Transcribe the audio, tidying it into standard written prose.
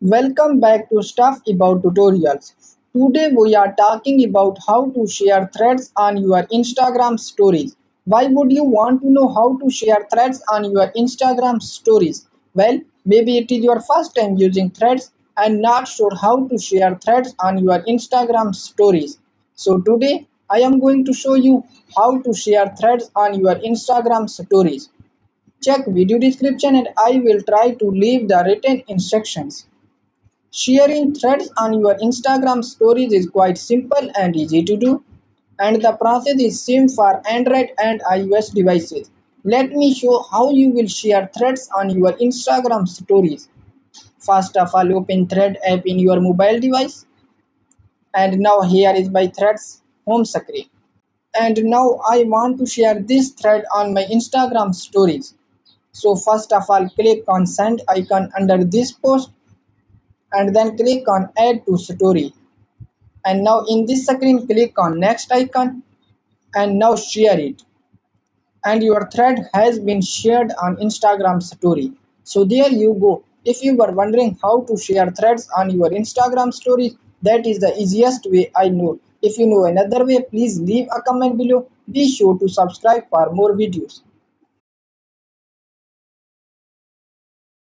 Welcome back to Stuff About Tutorials. Today we are talking about how to share threads on your Instagram stories. Why would you want to know how to share threads on your Instagram stories? Well, maybe it is your first time using threads and not sure how to share threads on your Instagram stories. So today I am going to show you how to share threads on your Instagram stories. Check video description and I will try to leave the written instructions. Sharing threads on your Instagram stories is quite simple and easy to do, and the process is same for Android and iOS devices. Let me show how you will share threads on your Instagram stories. First of all, open Thread app in your mobile device, and now here is my Threads home screen. And now I want to share this thread on my Instagram stories. So first of all, click on send icon under this post and then click on add to story. And now in this screen click on next icon and now share it, and your thread has been shared on Instagram story. So there you go. If you were wondering how to share threads on your Instagram stories, that is the easiest way I know. If you know another way, please leave a comment below. Be sure to subscribe for more videos.